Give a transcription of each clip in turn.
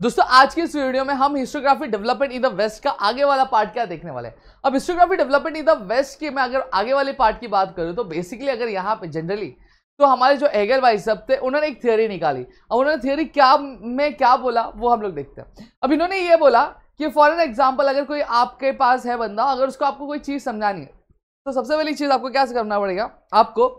दोस्तों आज की इस वीडियो में हम historiography development in the west का आगे वाला पार्ट क्या देखने वाले हैं। अब historiography development in the west की मैं अगर आगे वाले पार्ट की बात करूं तो बेसिकली अगर यहाँ पे जनरली तो हमारे जो हेगल भाई साहब थे उन्होंने एक थियोरी निकाली। अब उन्होंने थियोरी क्या बोला वो हम लोग देखते हैं। अब इन्होंने ये बोला कि फॉर एन एग्जाम्पल अगर कोई आपके पास है बंदा, अगर उसको आपको कोई चीज समझानी है तो सबसे पहली चीज आपको क्या करना पड़ेगा, आपको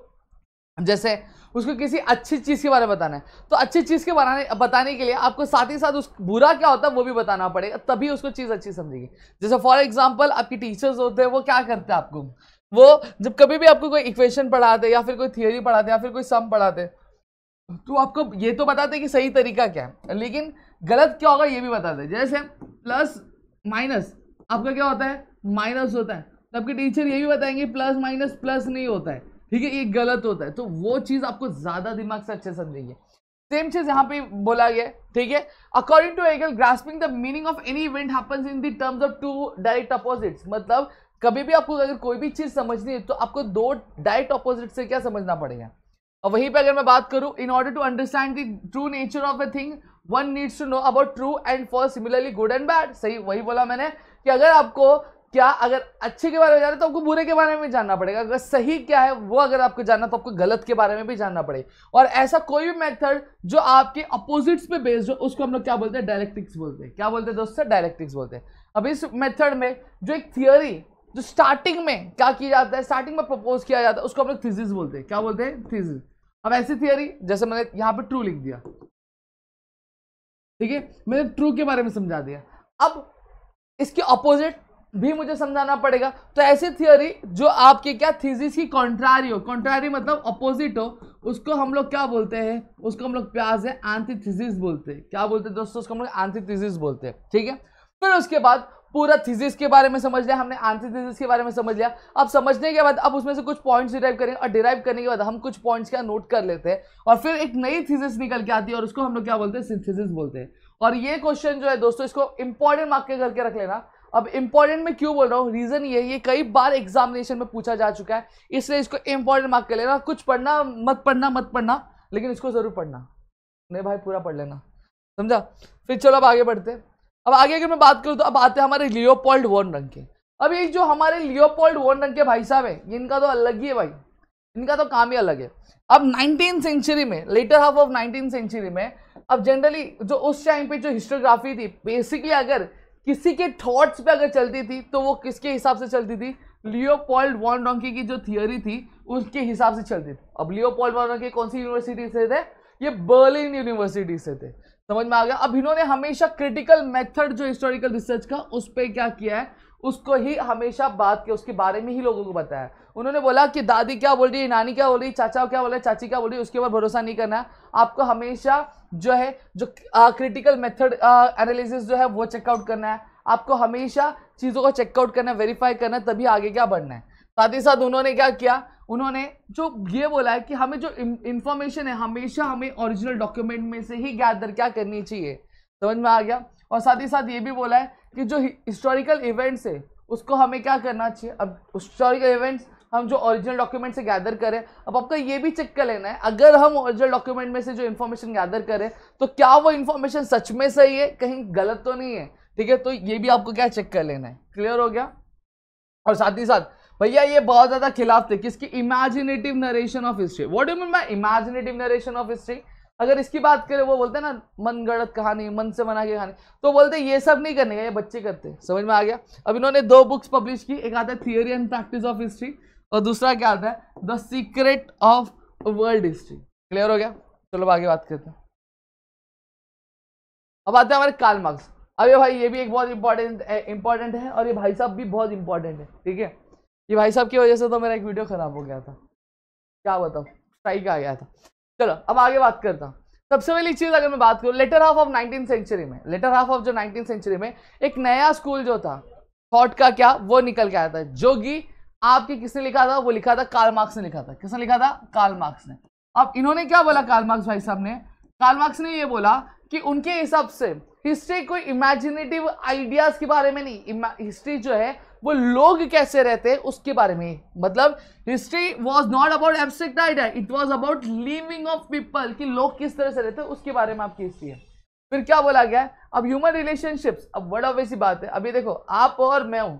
जैसे उसको किसी अच्छी चीज के बारे में बताना है तो अच्छी चीज के बताने के लिए आपको साथ ही साथ उस बुरा क्या होता है वो भी बताना पड़ेगा, तभी उसको चीज अच्छी समझेगी। जैसे फॉर एग्जांपल आपके टीचर्स होते हैं, वो क्या करते हैं आपको, वो जब कभी भी आपको कोई इक्वेशन पढ़ाते या फिर कोई थियोरी पढ़ाते या फिर कोई सम पढ़ाते तो आपको ये तो बताते कि सही तरीका क्या है, लेकिन गलत क्या होगा ये भी बताते। जैसे प्लस माइनस आपका क्या होता है, माइनस होता है, तो आपके टीचर ये भी बताएंगे प्लस माइनस प्लस नहीं होता है, ठीक है, ये गलत होता है। तो वो चीज आपको ज्यादा दिमाग से अच्छे समझेंगे। सेम चीज यहाँ पे बोला गया, ठीक है। According to Hegel grasping the meaning of any event happens in the terms of two direct opposites. मतलब कभी भी आपको अगर कोई भी चीज समझनी है तो आपको दो डायरेक्ट अपोजिट से क्या समझना पड़ेगा। और वहीं पे अगर मैं बात करूं, in order to understand the true nature of a thing one needs to know about true and false, similarly good and bad. सही वही बोला मैंने कि अगर आपको अगर अच्छे के बारे में जाना तो आपको बुरे के बारे में भी जानना पड़ेगा, अगर सही क्या है वो अगर आपको जानना तो आपको गलत के बारे में भी जानना पड़ेगा। और ऐसा कोई भी मेथड जो आपके अपोजिट्स पे बेस्ड हो उसको हम लोग क्या बोलते हैं, डायलेक्टिक्स बोलते हैं। क्या बोलते हैं दोस्तों, डायलेक्टिक्स बोलते हैं। अब इस मेथड में जो एक थियोरी जो स्टार्टिंग में क्या किया जाता है, स्टार्टिंग में प्रपोज किया जाता है उसको हम लोग थीसिस बोलते हैं। क्या बोलते हैं, थीसिस। अब ऐसी थियोरी जैसे मैंने यहाँ पे ट्रू लिख दिया, ठीक है, मैंने ट्रू के बारे में समझा दिया। अब इसके अपोजिट भी मुझे समझाना पड़ेगा, तो ऐसी थियोरी जो आपके क्या थीसिस की कॉन्ट्रारी हो, कॉन्ट्रारी मतलब अपोजिट हो, उसको हम लोग क्या बोलते हैं, उसको हम लोग प्यार से एंटीथीसिस बोलते हैं। क्या बोलते हैं दोस्तों, उसको हम लोग एंटीथीसिस बोलते हैं, ठीक है। फिर उसके बाद पूरा थीसिस के बारे में समझ लिया हमने, एंटीथीसिस के बारे में समझ लिया। अब समझने के बाद अब उसमें से कुछ पॉइंट्स डिराइव करेंगे और डिराइव करने के बाद हम कुछ पॉइंट्स क्या नोट कर लेते हैं और फिर एक नई थीसिस निकल के आती है और उसको हम लोग क्या बोलते हैं, सिंथेसिस बोलते हैं। और ये क्वेश्चन जो है दोस्तों इसको इंपॉर्टेंट मार्क के करके रख लेना। अब इंपॉर्टेंट में क्यों बोल रहा हूँ, रीजन ये कई बार एग्जामिनेशन में पूछा जा चुका है, इसलिए इसको इंपॉर्टेंट मार्क कर लेना। कुछ पढ़ना मत पढ़ना लेकिन इसको जरूर पढ़ना, नहीं भाई पूरा पढ़ लेना, समझा। फिर चलो अब आगे बढ़ते हैं। अब आगे अगर मैं बात करूं तो अब आते हैं हमारे लियोपोल्ड वॉन रंग के। अब ये जो हमारे लियोपोल्ड वॉन रंग के भाई साहब है इनका तो अलग ही है भाई, इनका तो काम ही अलग है। अब 19th सेंचुरी में, later half of 19th century में, अब जनरली जो उस टाइम पे जो हिस्टोग्राफी थी बेसिकली अगर किसी के थॉट्स पे अगर चलती थी तो वो किसके हिसाब से चलती थी, लियोपोल्ड वॉन रंग की जो थियोरी थी उसके हिसाब से चलती थी। अब लियोपोल्ड वॉन रंग कौन सी यूनिवर्सिटी से थे, ये बर्लिन यूनिवर्सिटी से थे, समझ में आ गया। अब इन्होंने हमेशा क्रिटिकल मेथड जो हिस्टोरिकल रिसर्च का उस पर क्या किया है, उसको ही हमेशा बात की, उसके बारे में ही लोगों को बताया। उन्होंने बोला कि दादी क्या बोल रही है, नानी क्या बोल रही है, चाचा क्या बोल रहा है, चाची क्या बोल रही है, उसके ऊपर भरोसा नहीं करना है। आपको हमेशा जो है जो क्रिटिकल मेथड एनालिसिस जो है वो चेकआउट करना है, आपको हमेशा चीज़ों को चेकआउट करना है, वेरीफाई करना है, तभी आगे क्या बढ़ना है। साथ ही साथ उन्होंने क्या किया, उन्होंने जो ये बोला है कि हमें जो इंफॉर्मेशन है हमेशा हमें ओरिजिनल डॉक्यूमेंट में से ही गैदर क्या करनी चाहिए, समझ में आ गया। और साथ ही साथ ये भी बोला है कि जो हिस्टोरिकल इवेंट्स है उसको हमें क्या करना चाहिए। अब हिस्टोरिकल इवेंट्स हम जो ओरिजिनल डॉक्यूमेंट से गैदर करें, अब आपको ये भी चेक कर लेना है अगर हम ओरिजिनल डॉक्यूमेंट में से जो इन्फॉर्मेशन गैदर करें तो क्या वो इन्फॉर्मेशन सच में सही है, कहीं गलत तो नहीं है, ठीक है। तो ये भी आपको क्या चेक कर लेना है, क्लियर हो गया। और साथ ही साथ भैया ये बहुत ज्यादा खिलाफ थे किसकी, imaginative narration of history. What do you mean by imaginative narration of history. अगर इसकी बात करें वो बोलते हैं ना मनगढ़ंत कहानी, मन से बना के कहानी, तो बोलते हैं ये सब नहीं करने का, ये बच्चे करते हैं, समझ में आ गया। अब इन्होंने दो बुक्स पब्लिश की, एक आता है theory and practice of history और दूसरा क्या आता है, the secret of world history. Clear हो गया, चलो आगे बात करते हैं। अब आते हैं हमारे कार्ल मार्क्स। अब ये भाई ये भी एक बहुत इंपॉर्टेंट है और ये भाई साहब भी बहुत इंपॉर्टेंट है, ठीक है। ये भाई साहब की वजह से तो मेरा एक वीडियो खराब हो गया था, क्या बताऊं, स्ट्राइक आ गया था। चलो अब आगे बात करता हूँ। सबसे पहली चीज अगर मैं बात करूँ, later half of 19th century में, लेटर हाफ ऑफ जो 19th सेंचुरी में एक नया स्कूल जो था थॉट का क्या वो निकल के आया था, जो कि आपके किसने लिखा था, वो लिखा था कार्ल मार्क्स ने लिखा था। किसने लिखा था, कार्ल मार्क्स ने। अब इन्होंने क्या बोला कार्ल मार्क्स भाई साहब ने, कार्ल मार्क्स ने ये बोला कि उनके हिसाब से हिस्ट्री कोई इमेजिनेटिव आइडियाज के बारे में नहीं, हिस्ट्री जो है वो लोग कैसे रहते हैं उसके बारे में। मतलब history was not about abstract idea, it was about living of people, कि लोग किस तरह से रहते हैं उसके बारे में आपकी हिस्ट्री है। फिर क्या बोला गया है, अब ह्यूमन रिलेशनशिप्स, अब बड़ा वैसी बात है, अभी देखो आप और मैं हूं,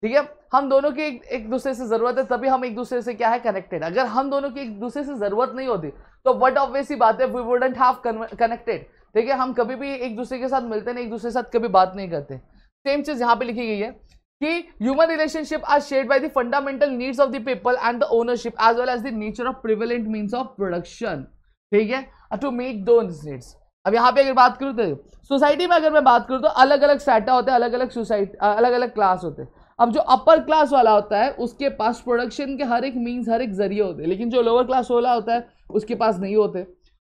ठीक है, हम दोनों की एक दूसरे से जरूरत है, तभी हम एक दूसरे से क्या है कनेक्टेड। अगर हम दोनों की एक दूसरे से जरूरत नहीं होती तो व्हाट ऑब्वियस बात है, वी वुडंट हैव कनेक्टेड, ठीक है, हम कभी भी एक दूसरे के साथ मिलते नहीं, एक दूसरे के साथ कभी बात नहीं करते। सेम चीज यहाँ पे लिखी गई है कि human relationship are shared by the fundamental needs of the people and the ownership as well as the nature of prevalent means of production, ठीक है, टू मीट दोस नीड्स। अब यहाँ पे अगर बात करूँ तो सोसाइटी में अगर मैं बात करूँ तो अलग अलग स्ट्रैटा होते हैं, अलग अलग सोसाइटी, अलग अलग क्लास होते हैं। अब जो अपर क्लास वाला होता है उसके पास प्रोडक्शन के हर एक मीन्स, हर एक जरिए होते हैं, लेकिन जो लोअर क्लास वाला होता है उसके पास नहीं होते।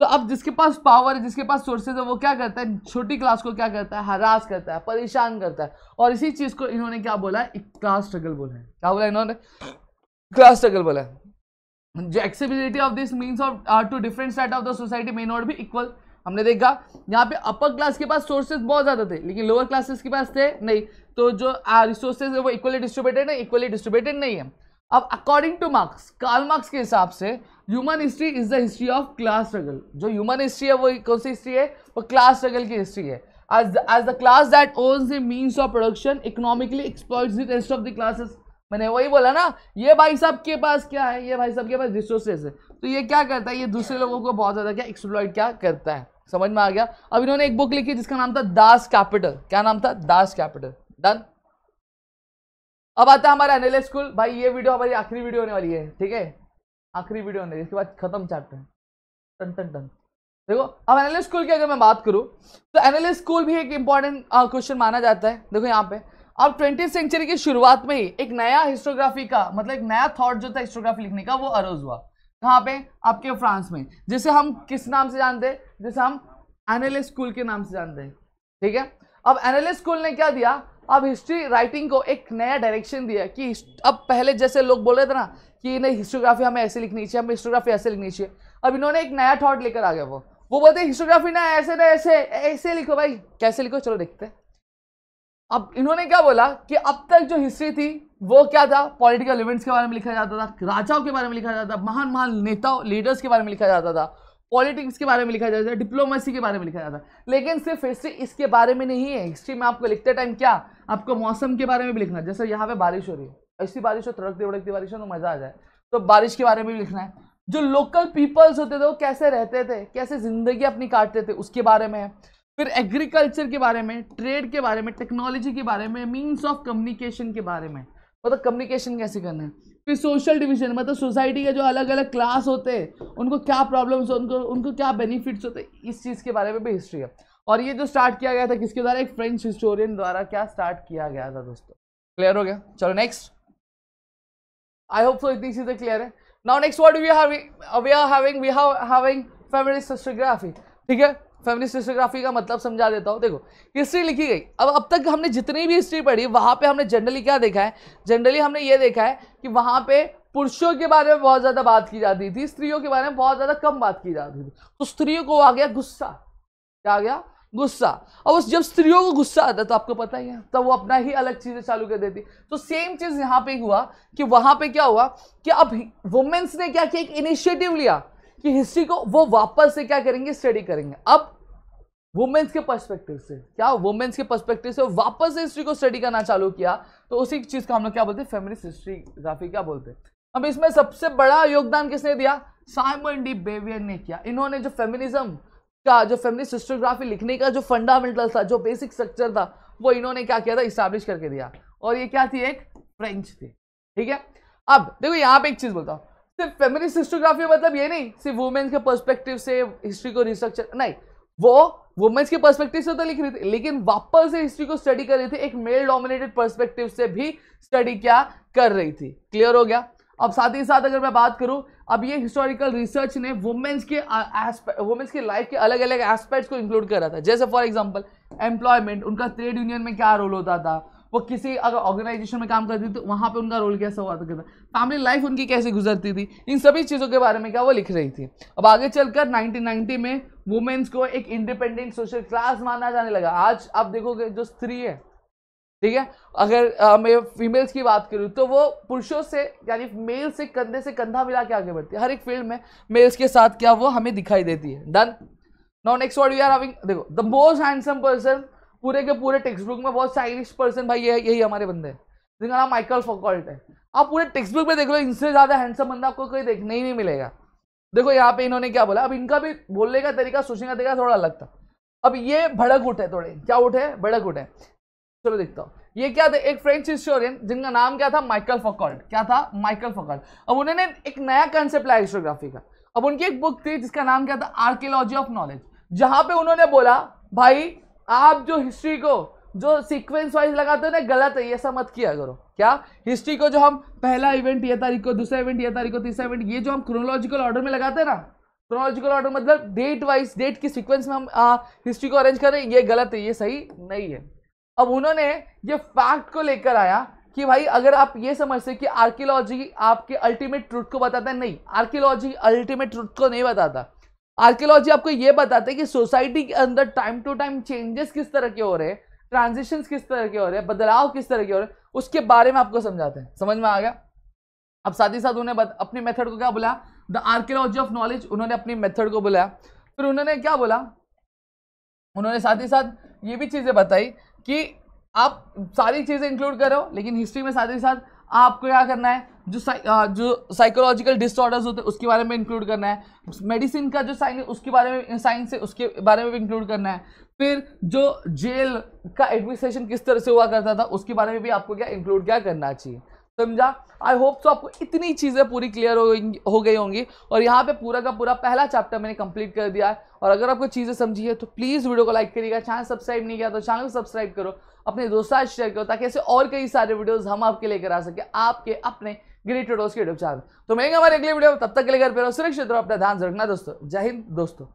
तो अब जिसके पास पावर है, जिसके पास सोर्सेज है, वो क्या करता है, छोटी क्लास को क्या करता है, हरास करता है, परेशान करता है। और इसी चीज को इन्होंने क्या बोला है, क्लास स्ट्रगल बोला है। क्या बोला इन्होंने, क्लास स्ट्रगल बोला है। जो accessibility of this means of to different strata of the society may not be equal. हमने देखा यहाँ पे अपर क्लास के पास सोर्सेज बहुत ज्यादा थे, लेकिन लोअर क्लासेस के पास थे नहीं, तो जो रिसोर्सेज है वो इक्वली डिस्ट्रीब्यूटेड है, इक्वली डिस्ट्रीब्यूटेड नहीं है। अब according to Marx, Karl Marx के हिसाब से human history is the history of class struggle. जो ह्यूमन हिस्ट्री है वो कौन सी हिस्ट्री है, वो क्लास स्ट्रगल की हिस्ट्री है। as the class that owns the means of production economically exploits the rest of the classes। मैंने वही बोला ना, ये भाई साहब के पास क्या है, ये भाई साहब के पास रिसोर्सेज है, तो ये क्या करता है, ये दूसरे लोगों को बहुत ज्यादा क्या एक्सप्लॉइट क्या करता है। समझ में आ गया। अब इन्होंने एक बुक लिखी जिसका नाम था दास कैपिटल। क्या नाम था, दास कैपिटल। डन। अब आता है हमारा एनालिस्ट स्कूल। भाई ये वीडियो हमारी आखिरी वीडियो होने वाली है, ठीक है, आखिरी वीडियो होने, इसके बाद खत्म चैप्टर। Ton ton ton. देखो अब एनालिस्ट स्कूल की अगर मैं बात करूं तो एनालिस्ट स्कूल भी एक इंपॉर्टेंट क्वेश्चन माना जाता है। देखो यहाँ पे अब 20th सेंचुरी की शुरुआत में ही एक नया हिस्टोग्राफी का मतलब एक नया थॉट जो था हिस्टोग्राफी लिखने का, वो अरोज हुआ। कहाँ पे, आपके फ्रांस में, जिसे हम किस नाम से जानते हैं, जिसे हम एनालिस्ट स्कूल के नाम से जानते हैं, ठीक है। अब एनालिस्ट स्कूल ने क्या दिया, अब हिस्ट्री राइटिंग को एक नया डायरेक्शन दिया कि अब पहले जैसे लोग बोल रहे थे ना कि नहीं हिस्टोग्राफी हमें ऐसे लिखनी चाहिए, हमें हिस्टोग्राफी ऐसे लिखनी चाहिए, अब इन्होंने एक नया थॉट लेकर आ गया। वो बोलते हैं हिस्टोग्राफी ना ऐसे ऐसे लिखो। भाई कैसे लिखो, चलो देखते हैं। अब इन्होंने क्या बोला कि अब तक जो हिस्ट्री थी वो क्या था, पॉलिटिकल इवेंट्स के बारे में लिखा जाता था, राजाओं के बारे में लिखा जाता था, महान महान नेताओं लीडर्स के बारे में लिखा जाता था, पॉलिटिक्स के बारे में लिखा जाता था, डिप्लोमेसी के बारे में लिखा जाता था। लेकिन सिर्फ हिस्ट्री इसके बारे में नहीं है, हिस्ट्री में आपको लिखते टाइम क्या, आपको मौसम के बारे में भी लिखना है। जैसे यहाँ पे बारिश हो रही है, ऐसी बारिश हो, तड़कती उड़कती बारिश हो तो मजा आ जाए, तो बारिश के बारे में भी लिखना है। जो लोकल पीपल्स होते थे वो कैसे रहते थे, कैसे जिंदगी अपनी काटते थे, उसके बारे में है। फिर एग्रीकल्चर के बारे में, ट्रेड के बारे में, टेक्नोलॉजी के बारे में, मीन्स ऑफ कम्युनिकेशन के बारे में, मतलब कम्युनिकेशन कैसे करना है। फिर सोशल डिवीजन, मतलब सोसाइटी के जो अलग अलग क्लास होते हैं उनको क्या प्रॉब्लम्स, उनको क्या बेनिफिट्स होते हैं, इस चीज़ के बारे में भी हिस्ट्री है। और ये जो स्टार्ट किया गया था किसके द्वारा, एक फ्रेंच हिस्टोरियन द्वारा क्या स्टार्ट किया गया था दोस्तों। क्लियर हो गया, चलो नेक्स्ट। आई होप सो इतनी चीज़ें क्लियर है। Now next what we are having feminist histography, ठीक है। फेमिनिस्ट हिस्टोग्राफी का मतलब समझा देता हूँ। देखो हिस्ट्री लिखी गई, अब तक हमने जितनी भी हिस्ट्री पढ़ी वहाँ पे हमने जनरली क्या देखा है, जनरली हमने ये देखा है कि वहाँ पे पुरुषों के बारे में बहुत ज़्यादा बात की जाती थी, स्त्रियों के बारे में बहुत ज़्यादा कम बात की जाती थी। तो स्त्रियों को आ गया गुस्सा, क्या आ गया, गुस्सा। और जब स्त्रियों को गुस्सा आता तो आपको पता ही है, तब वो अपना ही अलग चीज़ें चालू कर देती। तो सेम चीज़ यहाँ पे हुआ कि वहाँ पे क्या हुआ कि अब वुमेन्स ने क्या किया, एक इनिशिएटिव लिया कि हिस्ट्री को वो वापस से क्या करेंगे, स्टडी करेंगे। अब वुमेन्स के पर्सपेक्टिव से, क्या वुमेन्स के पर्सपेक्टिव से वापस से हिस्ट्री को स्टडी करना चालू किया। तो उसी चीज का हम लोग क्या बोलते हैं, फेमिनिस्ट हिस्टोग्राफी क्या बोलते हैं। अब इसमें सबसे बड़ा योगदान किसने दिया, साइमन डी बेवियर ने किया। इन्होंने जो फेमिनिज्म का, जो फेमिनिस्ट हिस्टोग्राफी लिखने का जो फंडामेंटल था, जो बेसिक स्ट्रक्चर था, वो इन्होंने क्या किया था, इस्टेब्लिश करके दिया। और ये क्या थी, एक फ्रेंच थी, ठीक है। अब देखो यहाँ पे एक चीज बोलता हूँ, सिर्फ फेमिनिस्ट हिस्टोग्राफी मतलब ये नहीं सिर्फ वुमेन्स के पर्सपेक्टिव से हिस्ट्री को रिस्ट्रक्चर, नहीं, वो वुमेन्स के पर्सपेक्टिव से तो लिख रही थी, लेकिन वापस से हिस्ट्री को स्टडी कर रही थी, एक मेल डोमिनेटेड पर्सपेक्टिव से भी स्टडी क्या कर रही थी। क्लियर हो गया। अब साथ ही साथ अगर मैं बात करूं, अब ये हिस्टोरिकल रिसर्च ने वुमेन्स की लाइफ के अलग अलग एस्पेक्ट्स को इंक्लूड कर रहा था। जैसे फॉर एग्जांपल एम्प्लॉयमेंट, उनका ट्रेड यूनियन में क्या रोल होता था, वो किसी अगर ऑर्गेनाइजेशन में काम करती थी तो वहाँ पे उनका रोल कैसा हुआ था, फैमिली लाइफ उनकी कैसे गुजरती थी, इन सभी चीज़ों के बारे में क्या वो लिख रही थी। अब आगे चलकर 1990 में वुमेन्स को एक इंडिपेंडेंट सोशल क्लास माना जाने लगा। आज आप देखोगे जो स्त्री है, ठीक है, अगर मैं फीमेल्स की बात करूँ तो वो पुरुषों से यानी मेल से कंधे से कंधा मिला के आगे बढ़ती है। हर एक फील्ड में मेल्स के साथ क्या वो हमें दिखाई देती है। Done. Now next word we are having, देखो द मोस्ट हैंडसम पर्सन पूरे के पूरे टेक्स्ट बुक में, बहुत स्टाइलिश पर्सन भाई यही हमारे बंदे हैं, जिनका नाम माइकल फौकॉल्ट है। आप पूरे टेक्स्ट बुक में देख लो, इनसे ज्यादा हैंडसम बंदा आपको कोई देखने ही नहीं मिलेगा। देखो यहाँ पे इन्होंने क्या बोला, अब इनका भी बोलने का तरीका, सोचने का तरीका थोड़ा अलग था। अब ये भड़क उठे, थोड़े क्या उठे, भड़क उठे। चलो देखता हूँ ये क्या थे, एक फ्रेंच हिस्टोरियन जिनका नाम क्या था, माइकल फौकॉल्ट। क्या था, माइकल फौकॉल्ट। अब उन्होंने एक नया कंसेप्ट लाया हिस्टोग्राफी का। अब उनकी एक बुक थी जिसका नाम क्या था, आर्कियोलॉजी ऑफ नॉलेज, जहां पे उन्होंने बोला भाई आप जो हिस्ट्री को जो सीक्वेंस वाइज लगाते हो ना, गलत है, ये ऐसा मत किया करो। क्या, हिस्ट्री को जो हम पहला इवेंट ये तारीख को, दूसरा इवेंट ये तारीख को, तीसरा इवेंट, ये जो हम क्रोनोलॉजिकल ऑर्डर में लगाते हैं ना, क्रोनोलॉजिकल ऑर्डर मतलब डेट वाइज, डेट की सीक्वेंस में हम हिस्ट्री को अरेंज करें, ये गलत है, ये सही नहीं है। अब उन्होंने ये फैक्ट को लेकर आया कि भाई अगर आप ये समझते कि आर्कियोलॉजी आपके अल्टीमेट ट्रुथ को बताता है, नहीं, आर्कियोलॉजी अल्टीमेट ट्रुथ को नहीं बताता। आर्कियोलॉजी आपको ये बताता है कि सोसाइटी के अंदर टाइम टू टाइम चेंजेस किस तरह के हो रहे हैं, ट्रांजिशंस किस तरह के हो रहे हैं, बदलाव किस तरह के हो रहे हैं, उसके बारे में आपको समझाते हैं। समझ में आ गया। अब साथ ही साथ उन्होंने अपनी मेथड को क्या बोला, द आर्कियोलॉजी ऑफ नॉलेज, उन्होंने अपनी मेथड को बोला। फिर उन्होंने क्या बोला, उन्होंने साथ ही साथ ये भी चीजें बताई कि आप सारी चीजें इंक्लूड करो, लेकिन हिस्ट्री में साथ ही साथ आपको क्या करना है, जो साइकोलॉजिकल डिसऑर्डर्स होते हैं उसके बारे में इंक्लूड करना है, मेडिसिन का जो साइंस उसके बारे में, साइंस है उसके बारे में भी इंक्लूड करना है, फिर जो जेल का एडमिनिस्ट्रेशन किस तरह से हुआ करता था उसके बारे में भी आपको क्या इंक्लूड क्या करना चाहिए। समझा। आई होप तो आपको इतनी चीज़ें पूरी क्लियर हो गई होंगी, और यहाँ पे पूरा का पूरा पहला चैप्टर मैंने कंप्लीट कर दिया है। और अगर आपको चीज़ें समझी है तो प्लीज़ वीडियो को लाइक करिएगा, चैनल सब्सक्राइब नहीं किया तो चैनल सब्सक्राइब करो, अपने दोस्तों से शेयर करो, ताकि ऐसे और कई सारे वीडियोस हम आपके लेकर आ सके आपके अपने ग्रेट ट्यूटोरियल्स के यूट्यूब चैनल। तो मिलेंगे हमारे अगले वीडियो में, तब तक के लिए घर पे रहो, सुरक्षित रहो, अपना ध्यान रखना दोस्तों। जय हिंद दोस्तों।